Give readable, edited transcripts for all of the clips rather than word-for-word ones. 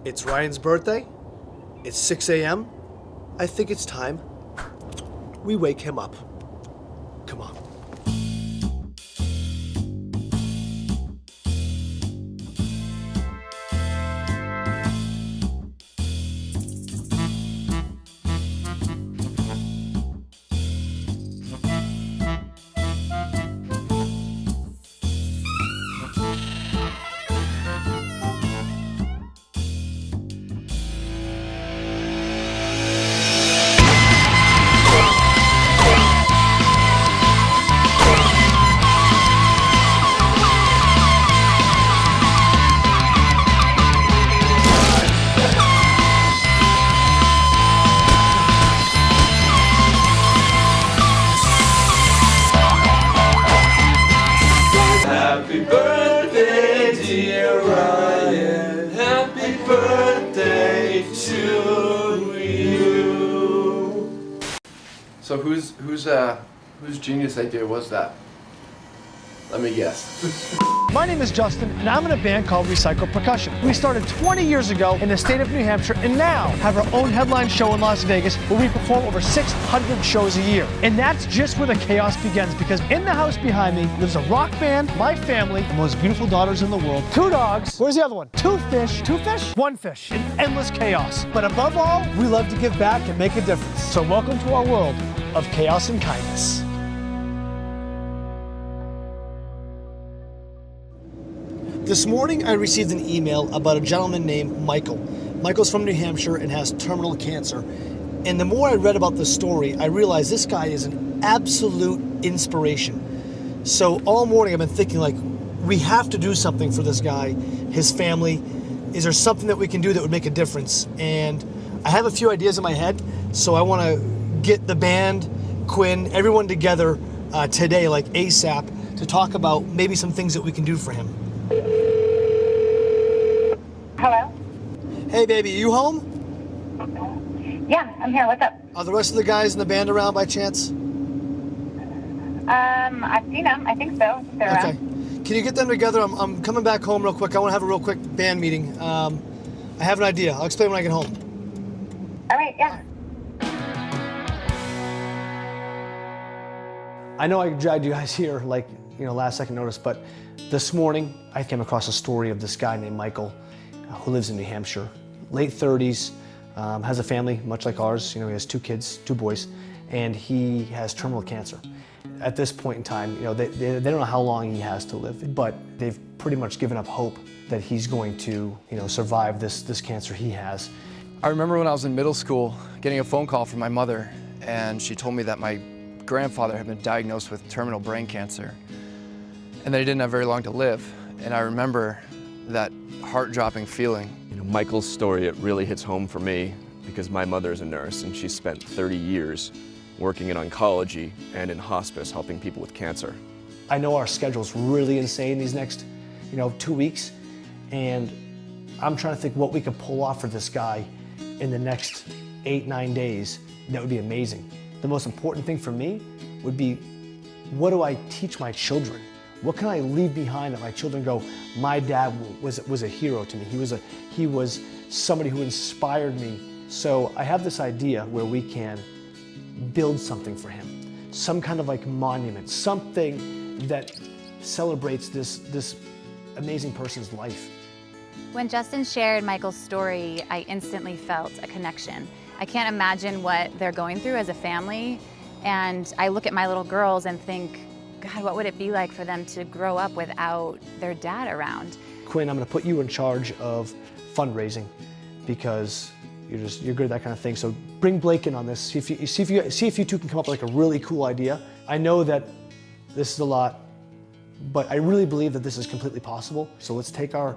It's Ryan's birthday. It's 6 a.m. I think it's time we wake him up. Come on. Happy birthday, dear Ryan. Happy birthday to you. So whose genius idea was that? Let me guess. My name is Justin, and I'm in a band called Recycle Percussion. We started 20 years ago in the state of New Hampshire, and now have our own headline show in Las Vegas, where we perform over 600 shows a year. And that's just where the chaos begins, because in the house behind me lives a rock band, my family, the most beautiful daughters in the world, 2 dogs, where's the other one? 2 fish, 2 fish? 1 fish, and endless chaos. But above all, we love to give back and make a difference. So welcome to our world of chaos and kindness. This morning, I received an email about a gentleman named Michael. Michael's from New Hampshire and has terminal cancer. And the more I read about the story, I realized this guy is an absolute inspiration. So all morning, I've been thinking, like, we have to do something for this guy, his family. Is there something that we can do that would make a difference? And I have a few ideas in my head, so I want to get the band, Quinn, everyone together today, like ASAP, to talk about maybe some things that we can do for him. Hello? Hey, baby, are you home? Yeah, I'm here. What's up? Are the rest of the guys in the band around by chance? I've seen them. I think so. They're Okay. around. Can you get them together? I'm coming back home real quick. I want to have a real quick band meeting. I have an idea. I'll explain when I get home. All right, yeah. I know I dragged you guys here, like, last second notice, but this morning I came across a story of this guy named Michael who lives in New Hampshire, late 30s, has a family much like ours. He has 2 kids, 2 boys, and he has terminal cancer. At this point in time, they don't know how long he has to live, but they've pretty much given up hope that he's going to, survive this cancer he has. I remember when I was in middle school getting a phone call from my mother, and she told me that my grandfather had been diagnosed with terminal brain cancer and that he didn't have very long to live. And I remember that heart-dropping feeling. Michael's story, it really hits home for me because my mother is a nurse and she spent 30 years working in oncology and in hospice helping people with cancer. I know our schedule's really insane these next, 2 weeks, and I'm trying to think what we could pull off for this guy in the next 8-9 days. That would be amazing. The most important thing for me would be, what do I teach my children? What can I leave behind that my children go, my dad was a hero to me. He was somebody who inspired me. So I have this idea where we can build something for him, some kind of like monument, something that celebrates this amazing person's life. When Justin shared Michael's story, I instantly felt a connection. I can't imagine what they're going through as a family, and I look at my little girls and think, God, what would it be like for them to grow up without their dad around? Quinn, I'm gonna put you in charge of fundraising because you're good at that kind of thing. So bring Blake in on this. See if you two can come up with like a really cool idea. I know that this is a lot, but I really believe that this is completely possible. So let's take our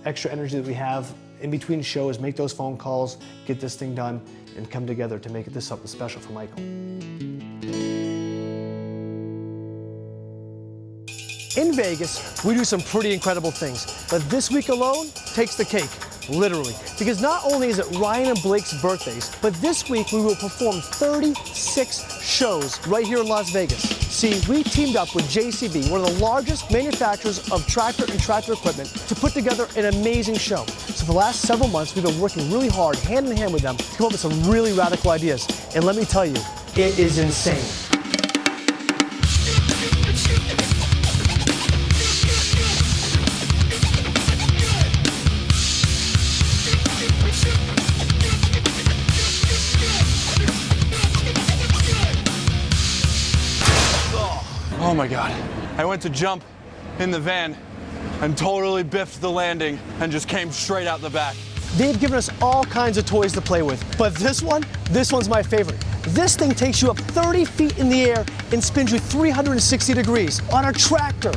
extra energy that we have in between shows, make those phone calls, get this thing done, and come together to make this something special for Michael. In Vegas, we do some pretty incredible things, but this week alone takes the cake, literally. Because not only is it Ryan and Blake's birthdays, but this week we will perform 36 shows right here in Las Vegas. See, we teamed up with JCB, one of the largest manufacturers of tractor and tractor equipment, to put together an amazing show. So for the last several months, we've been working really hard, hand in hand with them, to come up with some really radical ideas. And let me tell you, it is insane. Oh my God. I went to jump in the van and totally biffed the landing and just came straight out the back. They've given us all kinds of toys to play with, but this one's my favorite. This thing takes you up 30 feet in the air and spins you 360 degrees on a tractor.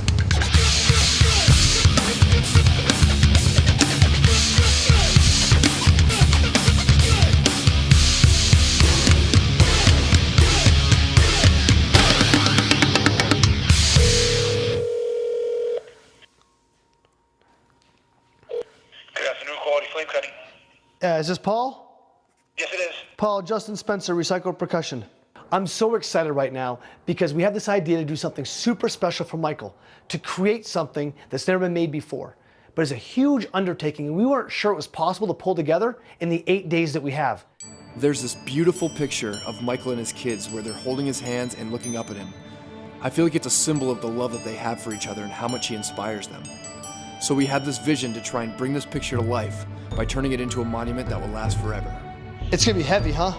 Is this Paul? Yes, it is. Paul, Justin Spencer, Recycled Percussion. I'm so excited right now because we have this idea to do something super special for Michael, to create something that's never been made before. But it's a huge undertaking, and we weren't sure it was possible to pull together in the 8 days that we have. There's this beautiful picture of Michael and his kids where they're holding his hands and looking up at him. I feel like it's a symbol of the love that they have for each other and how much he inspires them. So we had this vision to try and bring this picture to life by turning it into a monument that will last forever. It's gonna be heavy, huh?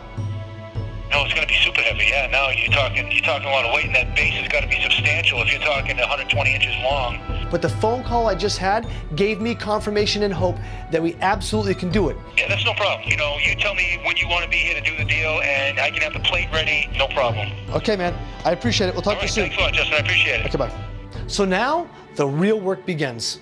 No, it's going to be super heavy. Yeah, now you're talking a lot of weight, and that base has got to be substantial if you're talking 120 inches long. But the phone call I just had gave me confirmation and hope that we absolutely can do it. Yeah, that's no problem. You know, you tell me when you want to be here to do the deal, and I can have the plate ready. No problem. Okay, man. I appreciate it. We'll talk to you soon. Thanks a lot, Justin. I appreciate it. Okay, bye. So now the real work begins.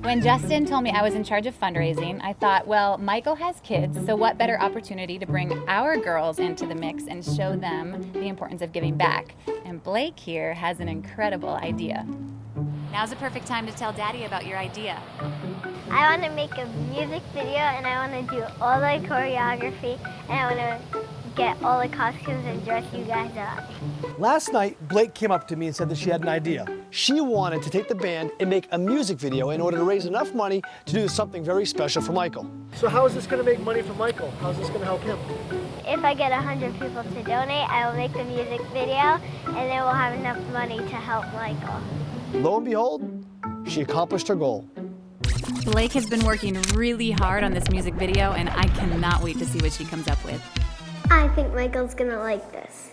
When Justin told me I was in charge of fundraising, I thought, well, Michael has kids, so what better opportunity to bring our girls into the mix and show them the importance of giving back. And Blake here has an incredible idea. Now's the perfect time to tell Daddy about your idea. I want to make a music video, and I want to do all the choreography, and I want to get all the costumes and dress you guys up. Last night, Blake came up to me and said that she had an idea. She wanted to take the band and make a music video in order to raise enough money to do something very special for Michael. So how is this going to make money for Michael? How is this going to help him? If I get 100 people to donate, I will make the music video, and then we'll have enough money to help Michael. Lo and behold, she accomplished her goal. Blake has been working really hard on this music video, and I cannot wait to see what she comes up with. I think Michael's gonna like this.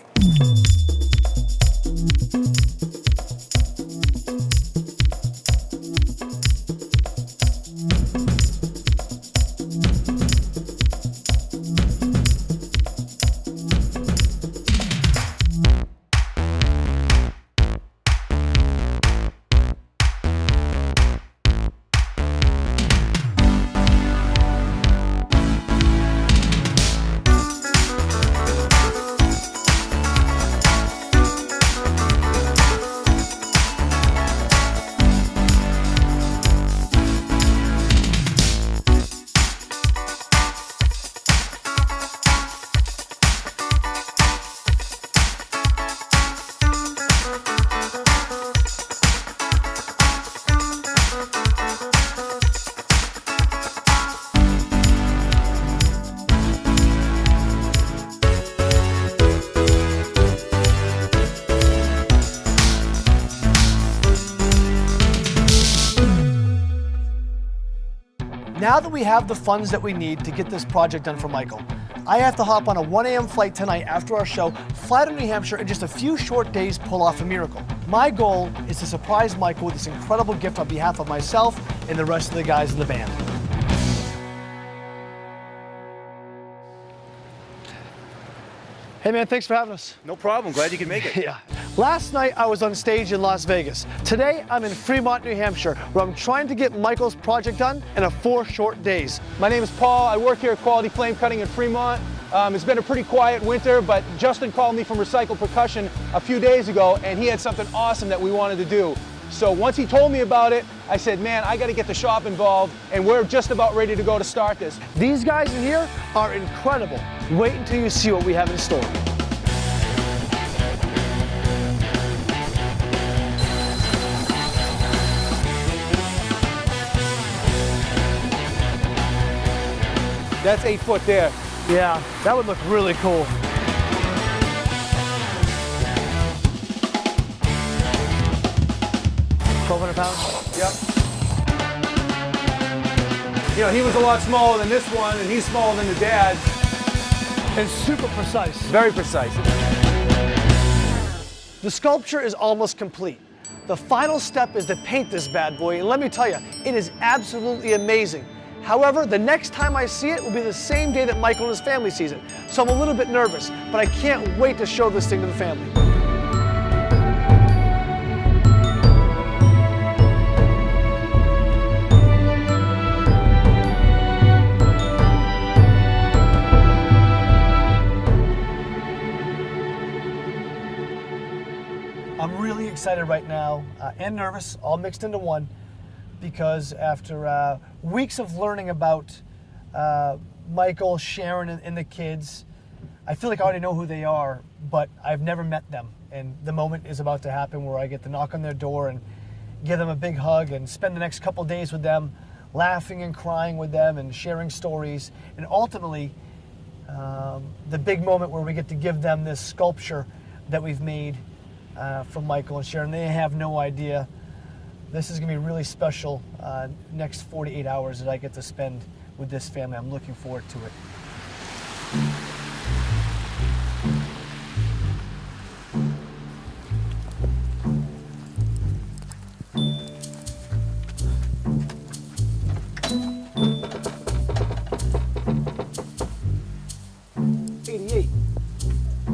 Now that we have the funds that we need to get this project done for Michael, I have to hop on a 1 a.m. flight tonight after our show, fly to New Hampshire, and in just a few short days pull off a miracle. My goal is to surprise Michael with this incredible gift on behalf of myself and the rest of the guys in the band. Hey man, thanks for having us. No problem. Glad you could make it. Yeah. Last night I was on stage in Las Vegas. Today I'm in Fremont, New Hampshire, where I'm trying to get Michael's project done in 4 short days. My name is Paul. I work here at Quality Flame Cutting in Fremont. It's been a pretty quiet winter, but Justin called me from Recycle Percussion a few days ago, and he had something awesome that we wanted to do. So once he told me about it, I said, man, I got to get the shop involved, and we're just about ready to go to start this. These guys in here are incredible. Wait until you see what we have in store. That's 8 foot there. Yeah, that would look really cool. £1,200? Yep. You know, he was a lot smaller than this one, and he's smaller than the dad. And super precise. Very precise. The sculpture is almost complete. The final step is to paint this bad boy, and let me tell you, it is absolutely amazing. However, the next time I see it will be the same day that Michael and his family sees it. So I'm a little bit nervous, but I can't wait to show this thing to the family. I'm really excited right now and nervous, all mixed into one, because after weeks of learning about Michael, Sharon, and the kids, I feel like I already know who they are, but I've never met them. And the moment is about to happen where I get to knock on their door and give them a big hug and spend the next couple days with them, laughing and crying with them and sharing stories. And ultimately, the big moment where we get to give them this sculpture that we've made from Michael and Sharon. They have no idea. This is going to be really special next 48 hours that I get to spend with this family. I'm looking forward to it.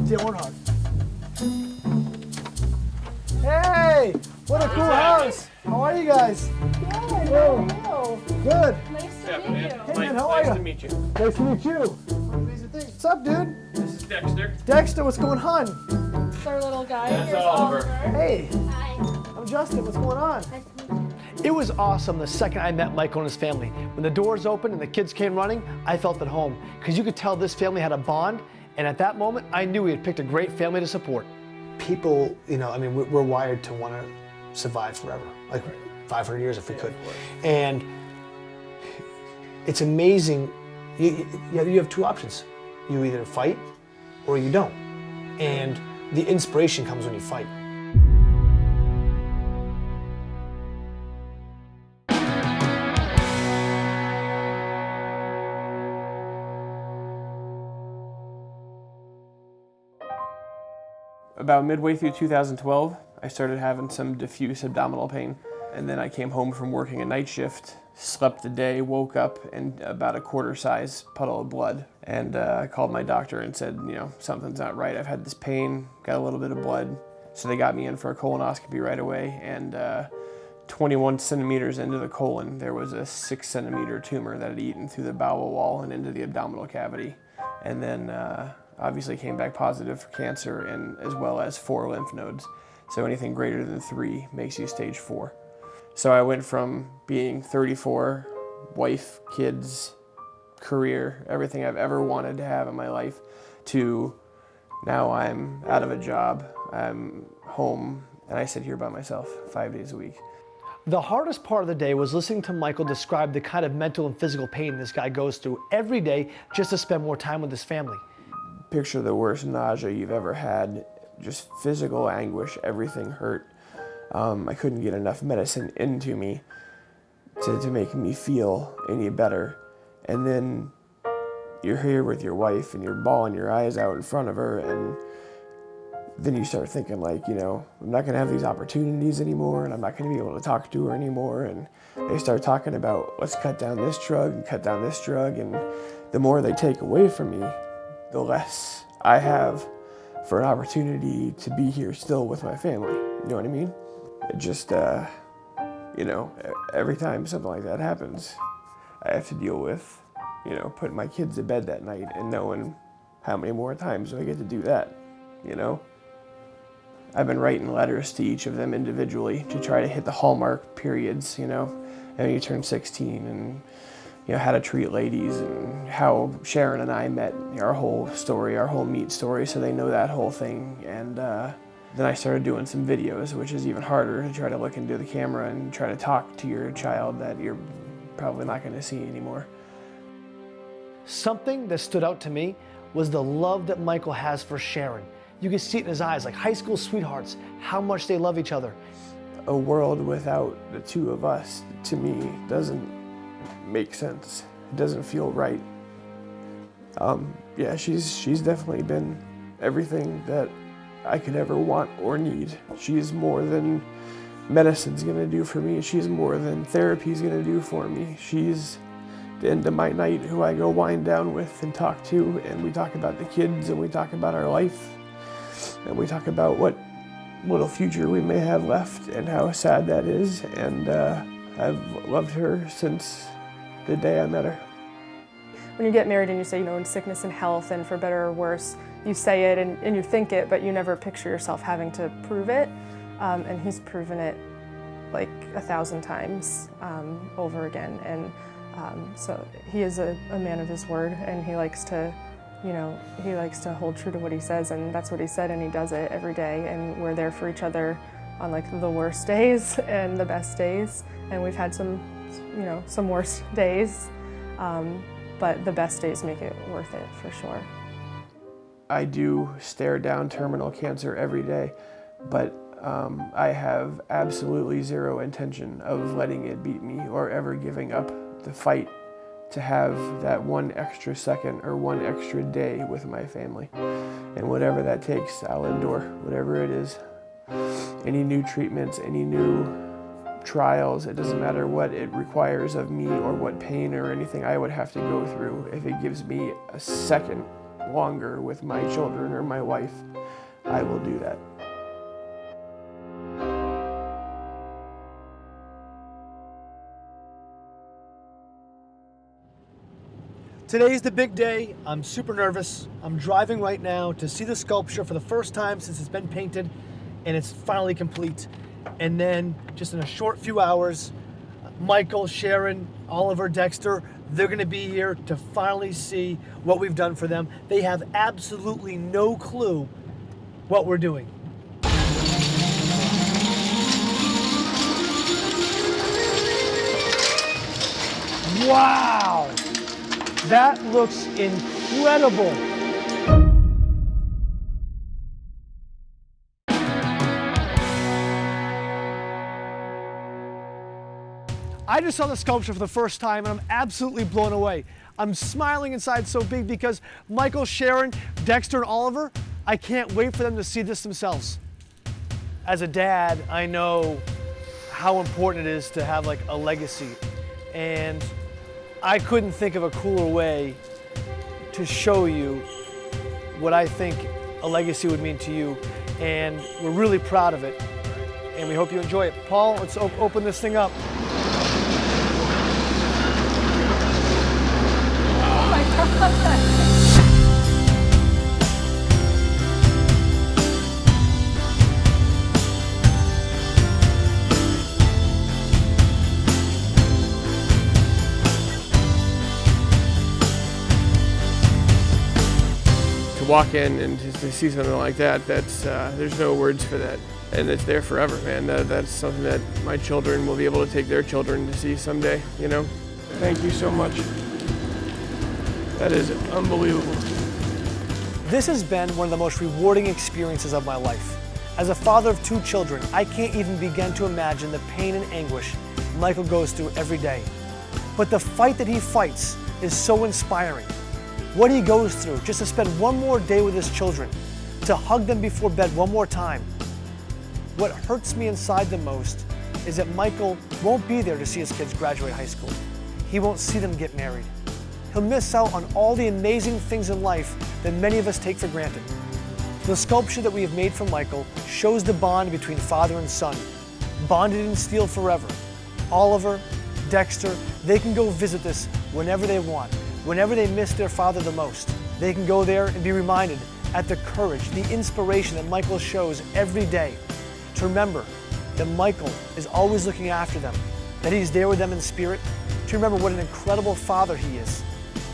Warnhog. Hey, what a cool house. How are you guys? Good. Hello. Good. Nice to meet you. Hey man, how are you? Nice to meet you. Nice to meet you. Amazing thing. What's up, dude? This is Dexter. Dexter, what's going on? It's our little guy. That's Here's Oliver. Hey, Hi. I'm Justin. What's going on? Nice to meet you. It was awesome the second I met Michael and his family. When the doors opened and the kids came running, I felt at home because you could tell this family had a bond, and at that moment, I knew we had picked a great family to support. People, you know, I mean, we're wired to want to survive forever, like 500 years if we could. And it's amazing. You have two options. You either fight or you don't. And the inspiration comes when you fight. About midway through 2012, I started having some diffuse abdominal pain. And then I came home from working a night shift, slept the day, woke up, and about a quarter-size puddle of blood. And I called my doctor and said, you know, something's not right. I've had this pain, got a little bit of blood. So they got me in for a colonoscopy right away. And 21 centimeters into the colon, there was a 6-centimeter tumor that had eaten through the bowel wall and into the abdominal cavity. And then obviously came back positive for cancer, and as well as 4 lymph nodes. So anything greater than 3 makes you stage 4. So I went from being 34, wife, kids, career, everything I've ever wanted to have in my life, to now I'm out of a job, I'm home, and I sit here by myself 5 days a week. The hardest part of the day was listening to Michael describe the kind of mental and physical pain this guy goes through every day just to spend more time with his family. Picture the worst nausea you've ever had, just physical anguish, everything hurt. I couldn't get enough medicine into me to make me feel any better. And then you're here with your wife and you're bawling your eyes out in front of her, and then you start thinking like, you know, I'm not gonna have these opportunities anymore, and I'm not gonna be able to talk to her anymore. And they start talking about, let's cut down this drug and cut down this drug, and the more they take away from me, the less I have for an opportunity to be here still with my family. You know what I mean? It just, you know, every time something like that happens, I have to deal with, you know, putting my kids to bed that night and knowing how many more times do I get to do that, you know? I've been writing letters to each of them individually to try to hit the hallmark periods, you know, and you turn 16 and, you know, how to treat ladies and how Sharon and I met, our whole story, our whole meet story, so they know that whole thing. And then I started doing some videos, which is even harder, to try to look into the camera and try to talk to your child that you're probably not going to see anymore. Something that stood out to me was the love that Michael has for Sharon. You can see it in his eyes, like high school sweethearts, how much they love each other. A world without the two of us, to me, doesn't make sense. It doesn't feel right. Yeah, she's definitely been everything that I could ever want or need. She's more than medicine's gonna do for me. She's more than therapy's gonna do for me. She's the end of my night who I go wind down with and talk to, and we talk about the kids and we talk about our life. And we talk about what little future we may have left and how sad that is. And I've loved her since the day I met her. When you get married and you say, you know, in sickness and health and for better or worse, you say it and you think it, but you never picture yourself having to prove it. And he's proven it like 1,000 times over again. And so he is a man of his word, and he likes to, you know, he likes to hold true to what he says, and that's what he said, and he does it every day. And we're there for each other on like the worst days and the best days. And we've had some, you know, some worse days, but the best days make it worth it for sure. I do stare down terminal cancer every day, but I have absolutely zero intention of letting it beat me or ever giving up the fight to have that one extra second or one extra day with my family. And whatever that takes, I'll endure, whatever it is. Any new treatments, any new trials, it doesn't matter what it requires of me or what pain or anything I would have to go through. If it gives me a second longer with my children or my wife, I will do that. Today's the big day. I'm super nervous. I'm driving right now to see the sculpture for the first time since it's been painted, and it's finally complete. And then just in a short few hours, Michael, Sharon, Oliver, Dexter, they're gonna be here to finally see what we've done for them. They have absolutely no clue what we're doing. Wow! That looks incredible. I just saw the sculpture for the first time and I'm absolutely blown away. I'm smiling inside so big because Michael, Sharon, Dexter, and Oliver, I can't wait for them to see this themselves. As a dad, I know how important it is to have like a legacy, and I couldn't think of a cooler way to show you what I think a legacy would mean to you, and we're really proud of it, and we hope you enjoy it. Paul, let's open this thing up. Oh my God. Walk in and to see something like that, that's there's no words for that, and it's there forever, man. That's something that my children will be able to take their children to see someday, you know. Thank you so much. That is unbelievable. This has been one of the most rewarding experiences of my life. As a father of 2 children, I can't even begin to imagine the pain and anguish Michael goes through every day. But the fight that he fights is so inspiring. What he goes through just to spend one more day with his children, to hug them before bed one more time. What hurts me inside the most is that Michael won't be there to see his kids graduate high school. He won't see them get married. He'll miss out on all the amazing things in life that many of us take for granted. So the sculpture that we have made for Michael shows the bond between father and son, bonded in steel forever. Oliver, Dexter, they can go visit this whenever they want, whenever they miss their father the most. They can go there and be reminded at the courage, the inspiration that Michael shows every day, to remember that Michael is always looking after them, that he's there with them in spirit, to remember what an incredible father he is.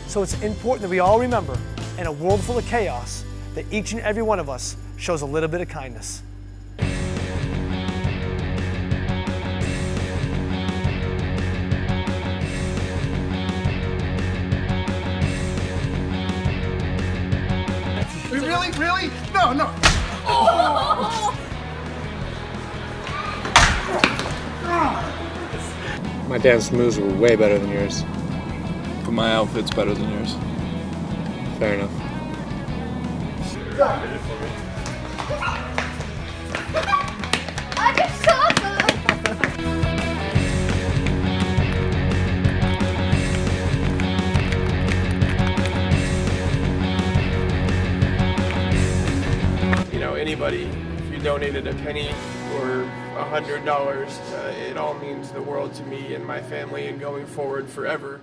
So it's important that we all remember, in a world full of chaos, that each and every one of us shows a little bit of kindness. Really? No. Oh! My dance moves were way better than yours. But my outfit's better than yours. Fair enough. I just saw them. You know, anybody, if you donated a penny or $100, it all means the world to me and my family and going forward forever.